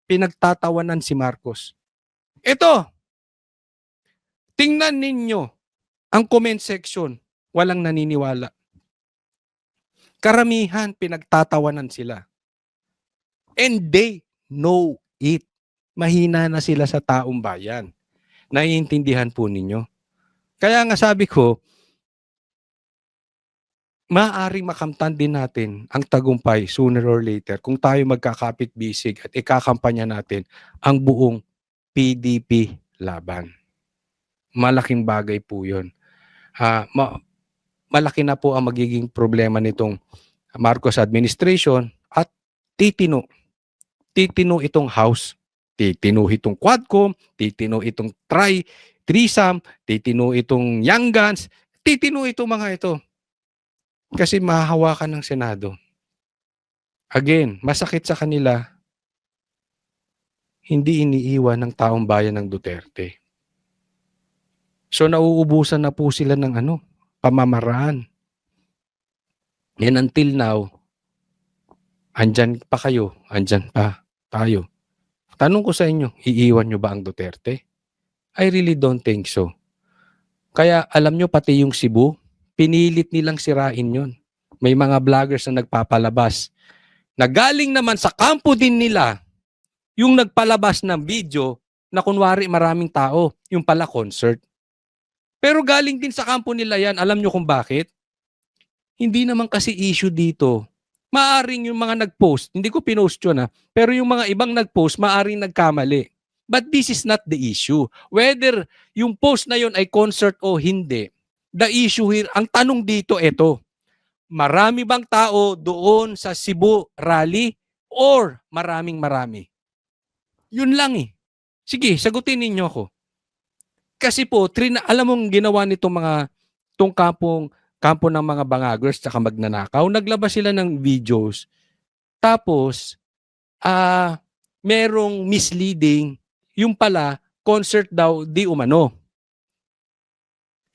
pinagtatawanan si Marcos. Ito, tingnan ninyo ang comment section, walang naniniwala. Karamihan pinagtatawanan sila. And they know it. Mahina na sila sa taong bayan. Naiintindihan po ninyo. Kaya nga sabi ko, maaaring makamtan din natin ang tagumpay sooner or later kung tayo magkakapit-bisig at ikakampanya natin ang buong PDP laban. Malaking bagay po yun. Malaki na po ang magiging problema nitong Marcos administration at titino itong House, titino itong Quadcom, titino itong threesome, titino itong Young Guns, titino itong mga ito. Kasi mahahawakan ng Senado. Again, masakit sa kanila, hindi iniiwan ng taong bayan ng Duterte. So nauubusan na po sila ng pamamaraan. And until now, andyan pa kayo, andyan pa tayo. Tanong ko sa inyo, iiwan nyo ba ang Duterte? I really don't think so. Kaya alam nyo, pati yung Cebu, pinilit nilang sirain yon. May mga vloggers na nagpapalabas na galing naman sa kampo din nila yung nagpalabas ng video na kunwari maraming tao, yung pala concert. Pero galing din sa kampo nila yan. Alam nyo kung bakit? Hindi naman kasi issue dito. Maaring yung mga nag-post, hindi ko pinost yun pero yung mga ibang nag-post, maaring nagkamali. But this is not the issue. Whether yung post na yun ay concert o hindi, the issue here, ang tanong dito, ito, marami bang tao doon sa Cebu rally or marami? Yun lang eh. Sige, sagutin ninyo ako. Kasi po, alam mong ginawa nitong kampo ng mga bangagers at magnanakaw, naglabas sila ng videos. Tapos, merong misleading, yung pala, concert daw di umano.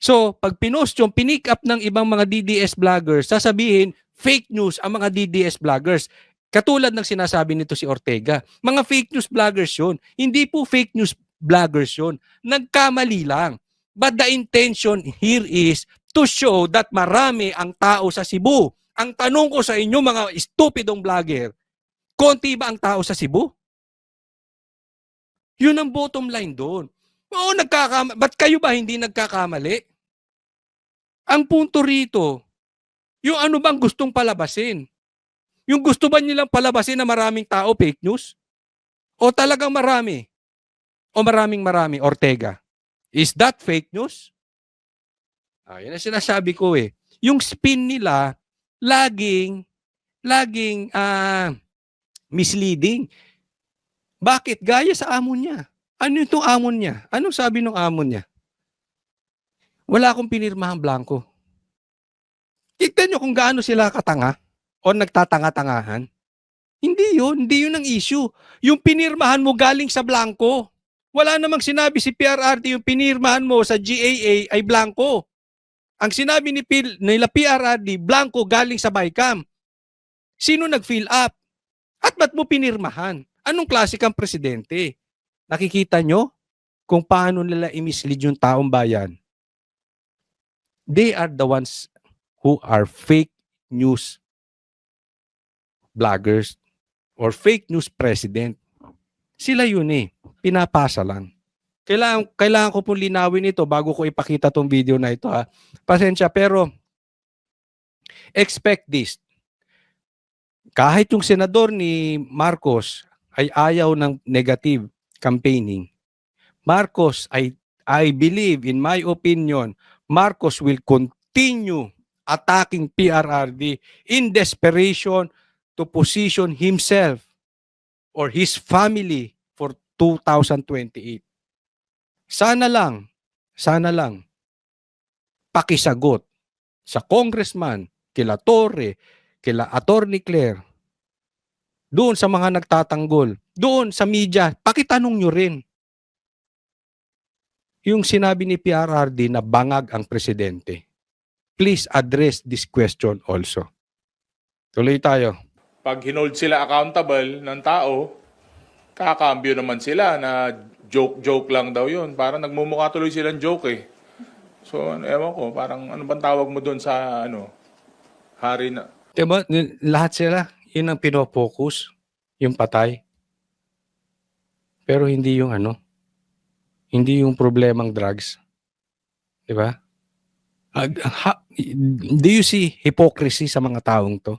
So, pag pinost yung pinick up ng ibang mga DDS vloggers, sasabihin, fake news ang mga DDS vloggers. Katulad ng sinasabi nito si Ortega. Mga fake news vloggers yun. Hindi po fake news vloggers yun. Nagkamali lang. But the intention here is to show that marami ang tao sa Cebu. Ang tanong ko sa inyo, mga stupidong vlogger, konti ba ang tao sa Cebu? Yun ang bottom line doon. Oo, ba't kayo ba hindi nagkakamali? Ang punto rito, yung ano bang gustong palabasin? Yung gusto ba nilang palabasin na maraming tao, fake news? O talagang marami? O maraming, Ortega? Is that fake news? Yan ang sinasabi ko eh. Yung spin nila, laging misleading. Bakit? Gaya sa amon niya. Ano itong amon niya? Anong sabi ng amon niya? Wala akong pinirmahang blanco. Tignan nyo kung gaano sila katanga o nagtatanga-tangahan. Hindi yun ang issue. Yung pinirmahan mo galing sa blanco. Wala namang sinabi si PRRD yung pinirmahan mo sa GAA ay blanco. Ang sinabi nila PRRD, blanco galing sa BICAM. Sino nag-fill up? At ba't mo pinirmahan? Anong klase kang presidente? Nakikita nyo kung paano nila i-mislead yung taong bayan? They are the ones who are fake news vloggers or fake news president. Sila yun eh. Pinapasa lang. Kailangan ko pong linawin ito bago ko ipakita tong video na ito Pasensya, pero expect this. Kahit yung senador ni Marcos ay ayaw ng negative campaigning, Marcos, I believe, in my opinion, Marcos will continue attacking PRRD in desperation to position himself or his family for 2028. Sana lang, pakisagot sa congressman, kila Torre, kila Attorney Claire, doon sa mga nagtatanggol, doon sa media, pakitanong nyo rin. Yung sinabi ni PRRD na bangag ang presidente. Please address this question also. Tuloy tayo. Pag hinold sila accountable ng tao, Kakambyo naman sila na joke-joke lang daw yun. Parang nagmumukha tuloy silang joke eh. So, ewan ko, parang ano bang tawag mo doon sa hari na... Diba, lahat sila, yun ang pinopokus, yung patay. Pero hindi yung hindi yung problemang drugs. Diba? Do you see hypocrisy sa mga taong to?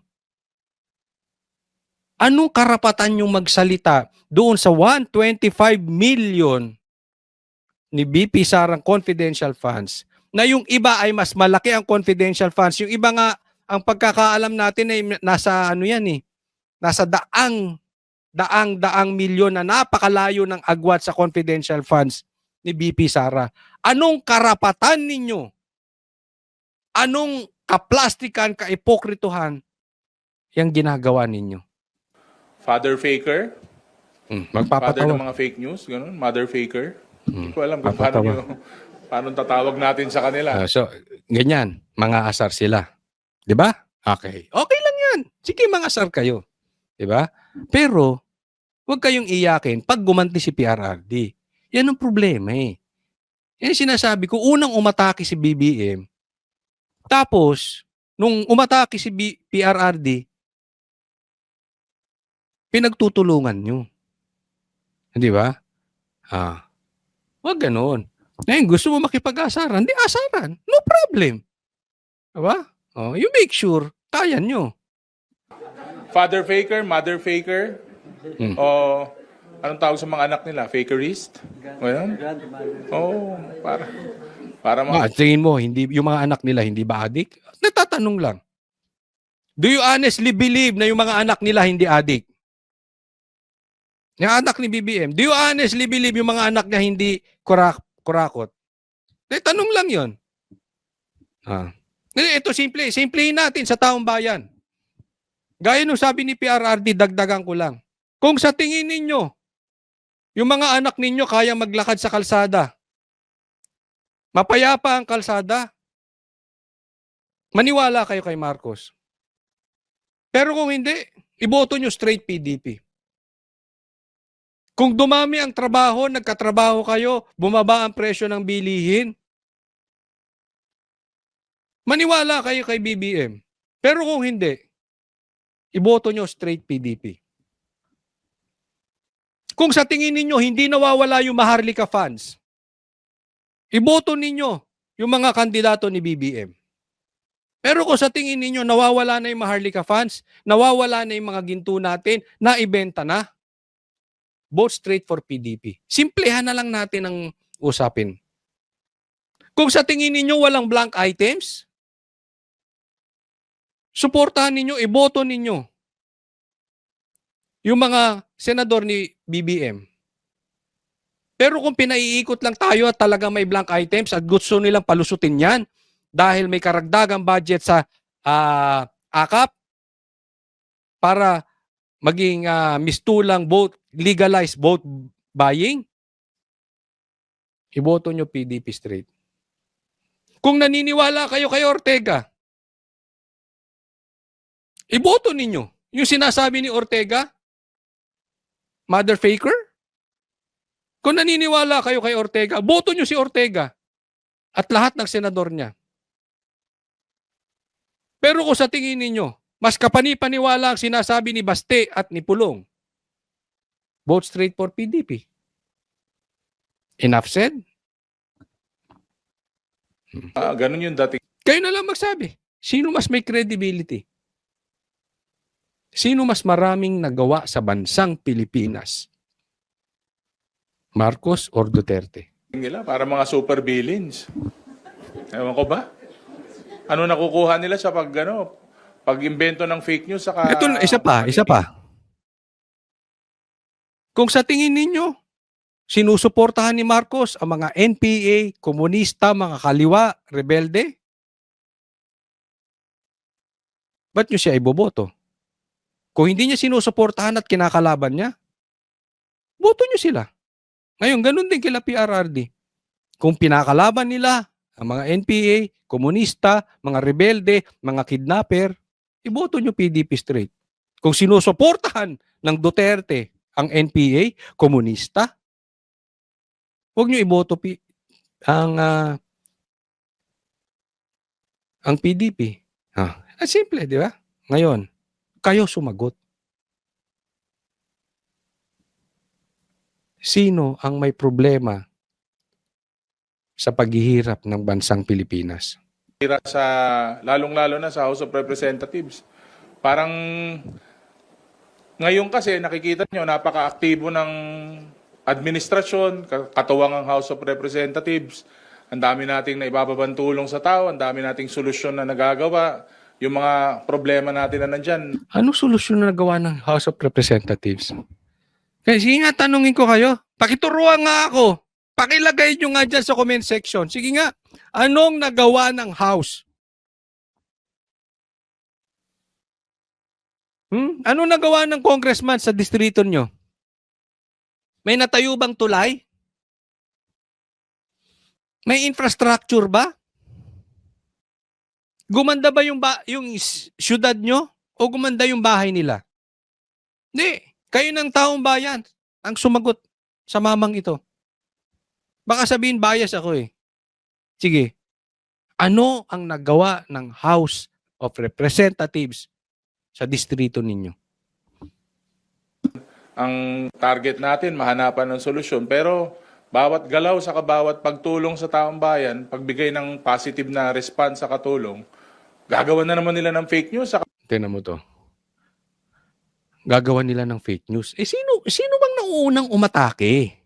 Anong karapatan yung magsalita doon sa 125 million ni BP Sarang confidential funds na yung iba ay mas malaki ang confidential funds. Yung iba nga, ang pagkakaalam natin ay nasa nasa daang milyon na napakalayo ng agwat sa confidential funds ni BP Sara. Anong karapatan ninyo? Anong kaplastikan, kaipokrituhan yung ginagawa ninyo? Father faker? Father Magpapatawa. ng mga fake news? Ganun? Mother faker? Hindi ko alam kung Papatawa. paano tatawag natin sa kanila. So, ganyan, mga asar sila. 'Di ba? Okay. Okay lang 'yan. Sige, mga asar kayo. 'Di ba? Pero, huwag kayong iyakin pag gumanti si PRRD. Yan ang problema eh. Yan sinasabi ko, unang umatake si BBM. Tapos, nung umatake si PRRD, pinagtutulungan nyo. Di ba? Wag ganoon. Ngayon, gusto mo makipag-asaran? Di asaran. No problem. Diba? You make sure, kaya nyo. Father faker, mother faker, o anong tawag sa mga anak nila? Fakerist? O yan? Oo, para Tingin mo, hindi, yung mga anak nila hindi ba adik? Natatanong lang. Do you honestly believe na yung mga anak nila hindi adik? Yung anak ni BBM, do you honestly believe yung mga anak niya hindi kurakot? Tanong lang yon. Ito simplihin natin sa taong bayan. Gaya nung sabi ni PRRD, dagdagan ko lang. Kung sa tingin ninyo, yung mga anak ninyo kaya maglakad sa kalsada, mapayapa ang kalsada, maniwala kayo kay Marcos. Pero kung hindi, iboto nyo straight PDP. Kung dumami ang trabaho, nagkatrabaho kayo, bumaba ang presyo ng bilihin, maniwala kayo kay BBM. Pero kung hindi, iboto nyo straight PDP. Kung sa tingin ninyo hindi nawawala yung Maharlika funds, iboto ninyo yung mga kandidato ni BBM. Pero kung sa tingin ninyo nawawala na yung Maharlika funds, nawawala na yung mga ginto natin, naibenta na, vote straight for PDP. Simplehan na lang natin ang usapin. Kung sa tingin ninyo walang blank items, suportahan ninyo, iboto ninyo yung mga senador ni BBM. Pero kung pinaiikot lang tayo at talagang may blank items at gusto nilang palusutin yan dahil may karagdagang budget sa AKAP para maging mistulang vote, legalized vote buying, iboto nyo PDP straight. Kung naniniwala kayo kay Ortega, iboto ninyo yung sinasabi ni Ortega, mother faker. Kung naniniwala kayo kay Ortega, boto nyo si Ortega at lahat ng senador niya. Pero kung sa tingin ninyo, mas kapani-paniwala ang sinasabi ni Baste at ni Pulong, vote straight for PDP. Enough said? ganun yung dating. Kayo na lang magsabi. Sino mas may credibility? Sino mas maraming nagawa sa bansang Pilipinas? Marcos or Duterte? Nila para mga super villains. Ewan ko ba? Ano nakukuha nila sa pag-imbento ng fake news saka Ito, isa pa. Kung sa tingin ninyo, sinusuportahan ni Marcos ang mga NPA, komunista, mga kaliwa, rebelde, ba't nyo siya iboboto? Kung hindi niya sinusuportahan at kinakalaban niya, boto nyo sila. Ngayon, ganun din kila PRRD. Kung pinakalaban nila ang mga NPA, komunista, mga rebelde, mga kidnapper, iboto nyo PDP straight. Kung sinusuportahan ng Duterte Ang NPA, komunista. Huwag niyo iboto ang ang PDP. Simple, di ba? Ngayon, kayo sumagot. Sino ang may problema sa paghihirap ng bansang Pilipinas? Lalong-lalo na sa House of Representatives. Parang ngayon kasi nakikita nyo napaka-aktibo ng administrasyon, katuwang ang House of Representatives. Ang dami nating naibababang tulong sa tao, ang dami nating solusyon na nagagawa, yung mga problema natin na nandyan. Anong solusyon na nagawa ng House of Representatives? Kaya sige nga, tanungin ko kayo. Pakituruan nga ako. Pakilagay nyo nga dyan sa comment section. Sige nga, anong nagawa ng House? Anong nagawa ng congressman sa distrito nyo? May natayo bang tulay? May infrastructure ba? Gumanda ba yung syudad nyo? O gumanda yung bahay nila? Hindi. Kayo ng taong bayan ang sumagot sa mamang ito. Baka sabihin bias ako eh. Sige. Ano ang nagawa ng House of Representatives sa distrito ninyo? Ang target natin, mahanapan ng solusyon. Pero bawat galaw sa bawat pagtulong sa taong bayan, pagbigay ng positive na response sa katulong, gagawa na naman nila ng fake news. Tingnan mo to. Gagawa nila ng fake news. Sino bang naunang umatake?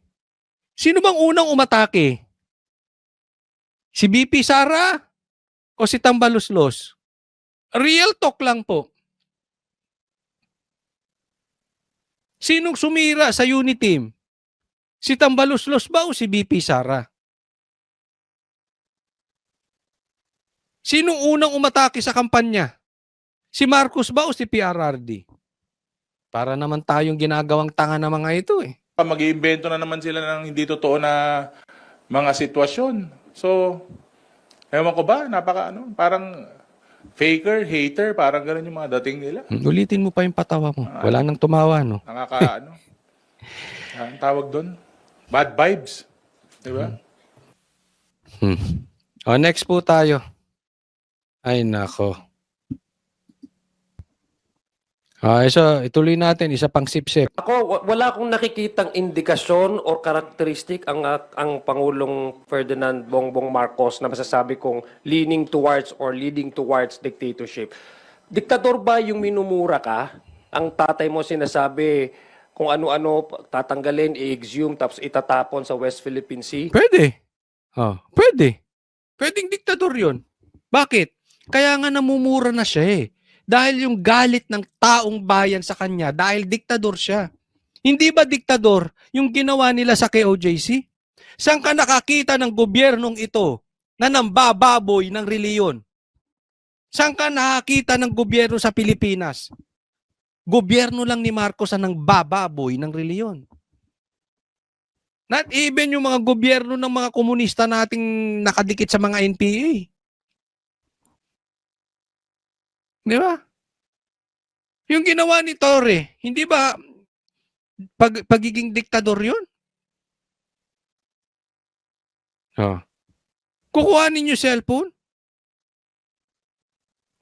Sino bang unang umatake? Si BP Sara o si Tambaluslos? Real talk lang po. Sinong sumira sa Uniteam? Si Tambaluslos ba o si BP Sara? Sinong unang umatake sa kampanya? Si Marcos ba o si PRRD? Para naman tayong ginagawang tanga na mga ito eh. Mag-iimbento na naman sila ng hindi totoo na mga sitwasyon. So, ewan ko ba, parang faker, hater, parang gano'n yung mga dating nila. Ulitin mo pa yung patawa mo. Wala nang tumawa, no? Ang tawag doon? Bad vibes. Di ba? Next po tayo. Ay, nako. So, ituloy natin. Isa pang sip-sip. Ako, wala akong nakikitang indikasyon or karakteristik ang Pangulong Ferdinand Bongbong Marcos na masasabi kong leading towards dictatorship. Diktador ba yung minumura ka? Ang tatay mo sinasabi kung ano-ano tatanggalin, i-exhume, tapos itatapon sa West Philippine Sea? Pwede. Pwede. Pwedeng diktador yun. Bakit? Kaya nga namumura na siya eh. Dahil yung galit ng taong bayan sa kanya, dahil diktador siya. Hindi ba diktador yung ginawa nila sa KOJC? Saan ka nakakita ng gobyernong ito na nambababoy ng reliyon? Saan ka nakakita ng gobyerno sa Pilipinas? Gobyerno lang ni Marcos ang nangbababoy ng reliyon. Not even yung mga gobyerno ng mga komunista nating nakadikit sa mga NPA. Di ba? Yung ginawa ni Torre, hindi ba pagiging diktador yun? Kukuhanin yung cellphone?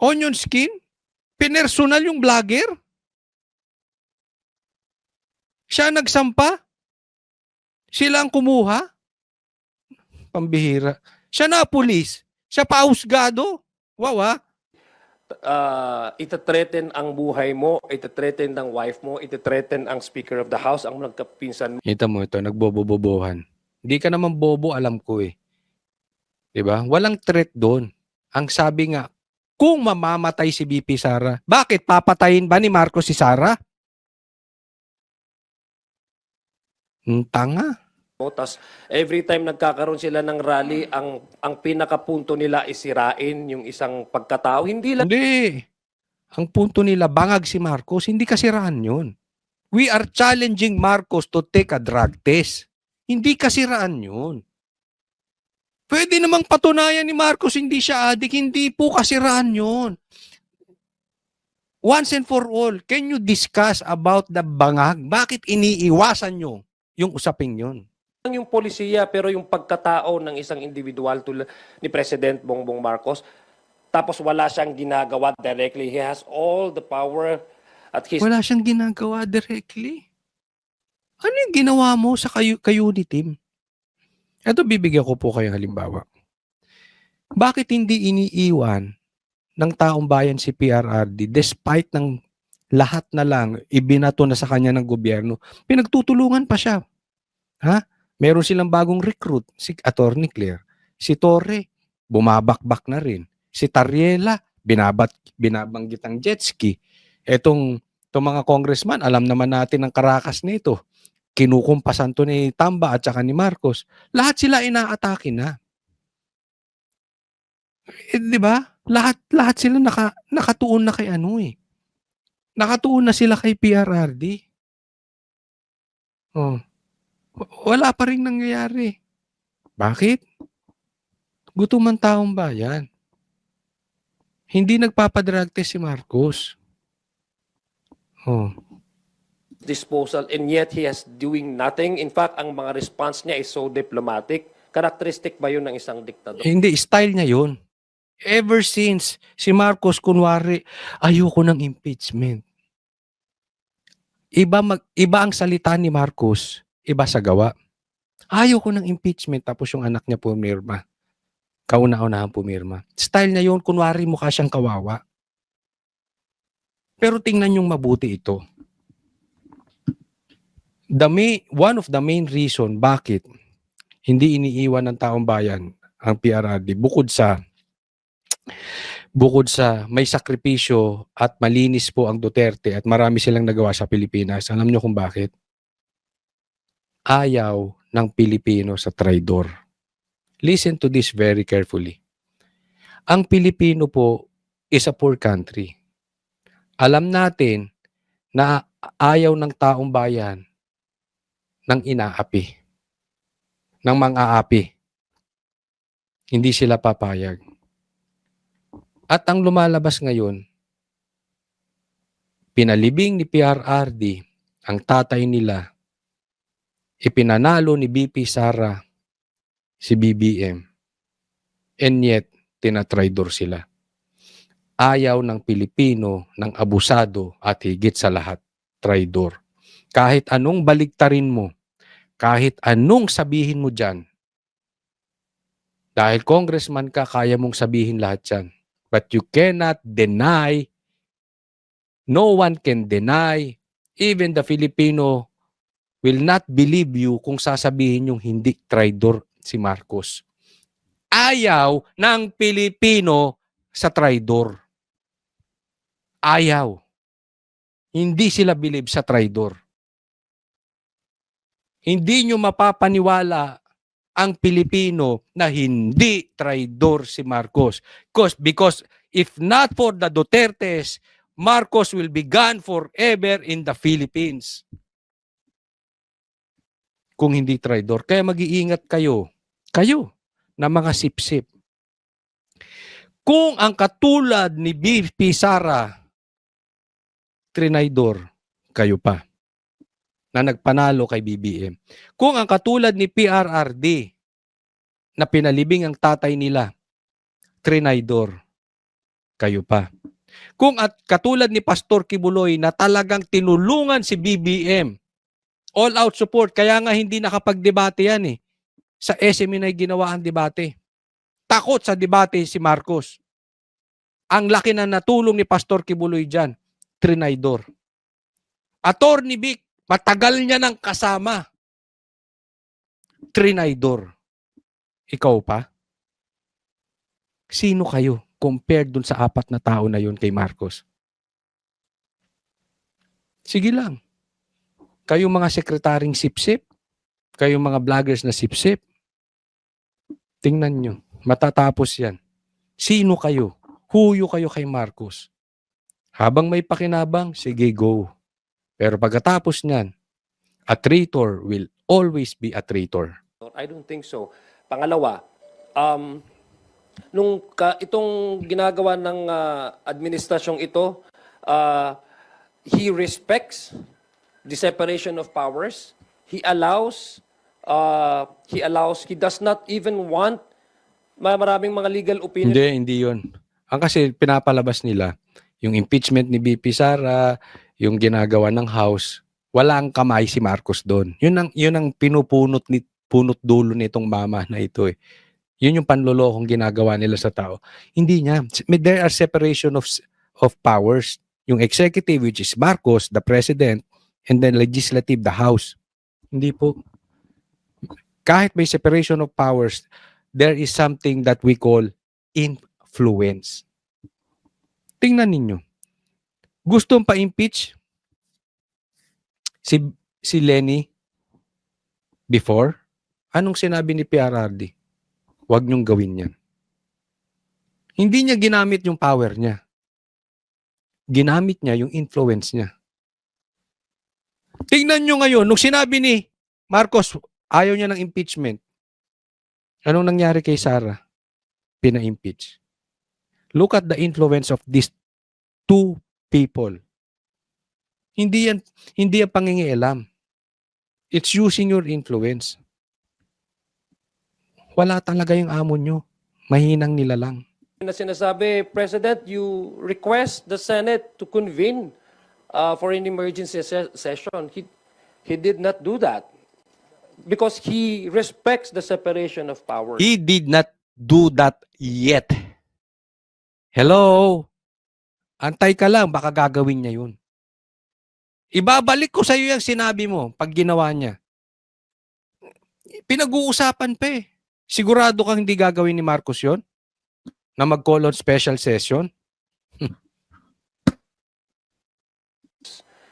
Onion skin? Pinersonal yung vlogger? Siya nagsampa? Sila ang kumuha? Pambihira. Siya na pulis. Siya pa husgado. Wow. Itathreaten ang buhay mo, itathreaten ng wife mo, itathreaten ang Speaker of the House, ang nagkapinsan mo. Kita mo ito, nagbobobobohan. Hindi ka naman bobo, alam ko eh. Diba? Walang threat doon. Ang sabi nga, kung mamamatay si BP Sara, bakit papatayin ba ni Marcos si Sara? Tanga. Tapos every time nagkakaroon sila ng rally, ang pinakapunto nila is sirain yung isang pagkatao. Hindi lang. Hindi. Ang punto nila, bangag si Marcos, hindi kasiraan yun. We are challenging Marcos to take a drug test. Hindi kasiraan yun. Pwede namang patunayan ni Marcos hindi siya adik, hindi po kasiraan yun. Once and for all, can you discuss about the bangag? Bakit iniiwasan nyo yung usaping yun? Yung polisiya pero yung pagkatao ng isang individual tulad ni President Bongbong Marcos, tapos wala siyang ginagawa directly. He has all the power at his Wala siyang ginagawa directly. Ano yung ginawa mo sa kayuni team? Ito, bibigyan ko po kayong halimbawa. Bakit hindi iniiwan ng taong bayan si PRRD despite ng lahat na lang ibinato na sa kanya ng gobyerno? Pinagtutulungan pa siya. Ha? Meron silang bagong recruit, si Attorney Claire. Si Torre, bumabakbak na rin. Si Tariela, binabanggit ang jet ski. Itong mga congressman, alam naman natin ang karakas nito. Kinukumpasan to ni Tamba at saka ni Marcos. Lahat sila inaatake na. Di ba? Lahat sila nakatuon na kay ano eh. Nakatuon na sila kay PRRD. Oh. Wala pa rin nangyayari. Bakit? Gutom ang taong bayan. Hindi nagpapadrag test si Marcos. Oh. disposal and yet he has doing nothing. In fact, ang mga response niya is so diplomatic. Characteristic ba yun ng isang diktador? Hindi, style niya yun. Ever since si Marcos, kunwari, ayoko ng impeachment. Iba ang salita ni Marcos, iba sa gawa. Ayoko ng impeachment, tapos yung anak niya pumirma. Kauna-unahan pumirma. Style niya yun, kunwari mukha siyang kawawa. Pero tingnan yung mabuti ito. One of the main reason bakit hindi iniiwan ng taong bayan ang PRRD bukod sa may sakripisyo at malinis po ang Duterte at marami silang nagawa sa Pilipinas. Alam niyo kung bakit? Ayaw ng Pilipino sa traidor. Listen to this very carefully. Ang Pilipino po is a poor country. Alam natin na ayaw ng taong bayan ng inaapi, ng mang-aapi. Hindi sila papayag. At ang lumalabas ngayon, pinalibing ni PRRD ang tatay nila, ipinanalo ni BP Sara si BBM, and yet tinatraidor sila. Ayaw ng Pilipino ng abusado at higit sa lahat, traidor. Kahit anong baliktarin mo, kahit anong sabihin mo dyan, dahil congressman ka, kaya mong sabihin lahat yan. But you cannot deny, no one can deny, even the Filipino will not believe you kung sasabihin yung hindi traidor si Marcos. Ayaw ng Pilipino sa traidor. Ayaw. Hindi sila believe sa traidor. Hindi nyo mapapaniwala ang Pilipino na hindi traidor si Marcos. Because if not for the Dutertes, Marcos will be gone forever in the Philippines. Kung hindi traidor. Kaya mag-iingat kayo na mga sipsip. Kung ang katulad ni BP Sara, trinaidor, kayo pa na nagpanalo kay BBM. Kung ang katulad ni PRRD na pinalibing ang tatay nila, trinaidor, kayo pa. Kung at katulad ni Pastor Kibuloy na talagang tinulungan si BBM, all out support, kaya nga hindi nakapagdebate yan eh. Sa SMNI ginawa ang debate. Takot sa debate si Marcos. Ang laki na natulong ni Pastor Kibuloy dyan, trinaidor. Attorney Vic, matagal niya nang kasama. Trinaidor. Ikaw pa? Sino kayo compared dun sa apat na tao na yun kay Marcos? Sige lang. Kayong mga sekretaring sipsip, kayong mga vloggers na sipsip, tingnan nyo, matatapos yan. Sino kayo? Huyo kayo kay Marcos. Habang may pakinabang, sige go. Pero pagkatapos niyan, a traitor will always be a traitor. I don't think so. Pangalawa, itong ginagawa ng administrasyong ito, he respects the separation of powers. He does not even want maraming mga legal opinion. Hindi yun. Ang kasi pinapalabas nila, yung impeachment ni BP Sara, yung ginagawa ng House, walang kamay si Marcos doon. Yun ang punot dulo nitong mama na ito eh. Yun yung panlolokong ginagawa nila sa tao. Hindi niya. There are separation of powers. Yung executive, which is Marcos, the president, and then legislative, the House. Hindi po. Kahit may separation of powers, there is something that we call influence. Tingnan ninyo. Gustong pa-impeach si Lenny before? Anong sinabi ni PRRD? Huwag niyong gawin yan. Hindi niya ginamit yung power niya. Ginamit niya yung influence niya. Tingnan nyo ngayon, nung sinabi ni Marcos, ayaw niya ng impeachment. Anong nangyari kay Sara? Pina-impeach. Look at the influence of these two people. Hindi yan pangingialam. It's using your influence. Wala talaga yung amo nyo. Mahinang nila lang. Na sinasabi, President, you request the Senate to convene for an emergency session. He did not do that because he respects the separation of powers. He did not do that yet. Hello? Antay ka lang, baka gagawin niya yun. Ibabalik ko sa iyo yung sinabi mo pag ginawa niya. Pinag-uusapan pa eh. Sigurado kang hindi gagawin ni Marcos yun? Na mag-call on special session?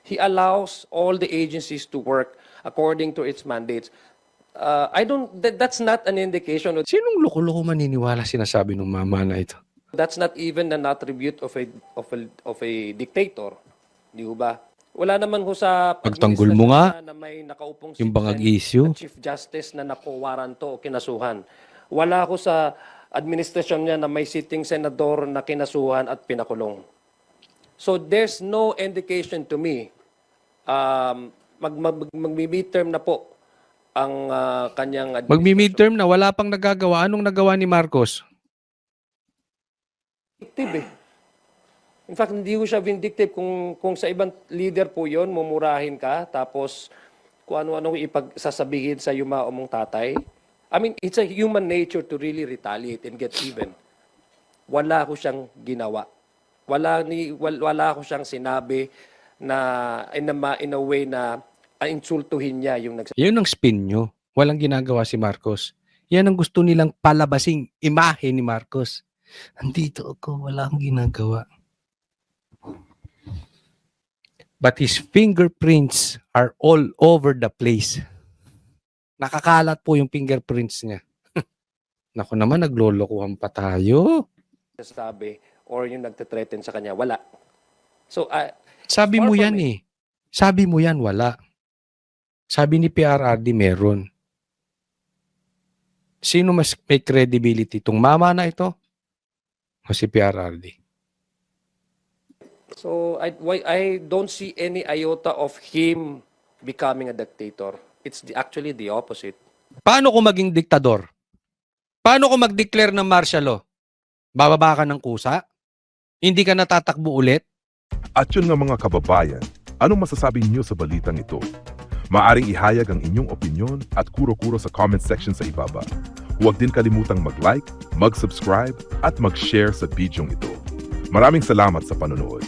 He allows all the agencies to work according to its mandates. That's not an indication. Sinong loko-loko maniniwala sinasabi ng mama na ito? That's not even an attribute of a dictator. Di ba? Wala naman ho sa Pagtanggol mo nga, na may nakaupong yung bangag citizen issue. na Chief Justice na nakuwaranto o kinasuhan. Wala ho sa administrasyon niya na may sitting senador na kinasuhan at pinakulong. So there's no indication to me. Magmi-midterm na po ang kanyang administrasyon. Magmi-midterm na, wala pang nagagawa. Anong nagawa ni Marcos? Vindictive eh. In fact, hindi ko siya vindictive. Kung sa ibang leader po yon, mumurahin ka, tapos kung ano-ano ipagsasabihin sa yumao mong tatay. I mean, it's a human nature to really retaliate and get even. Wala ko siyang ginawa. Wala ko siyang sinabi na in a way na insultuhin niya yung nagsasabi. Yun ang spin nyo. Walang ginagawa si Marcos. Yan ang gusto nilang palabasing imahe ni Marcos. Andito ako, wala akong ginagawa. But his fingerprints are all over the place. Nakakalat po yung fingerprints niya. Naku naman, naglolokohan pa tayo. Sabi or yung nagte-threaten sa kanya, wala. So, Sabi mo yan eh. Sabi mo yan, wala. Sabi ni PRRD, meron. Sino mas may credibility? Itong mama na ito o si PRRD? So I don't see any iota of him becoming a dictator. It's actually the opposite. Paano kung maging diktador? Paano kung mag-declare ng martial law? Bababa ka ng kusa? Hindi ka natatakbo ulit? At yun nga mga kababayan, anong masasabi niyo sa balitang ito? Maaring ihayag ang inyong opinyon at kuro-kuro sa comment section sa ibaba. Huwag din kalimutang mag-like, mag-subscribe at mag-share sa bidyong ito. Maraming salamat sa panonood.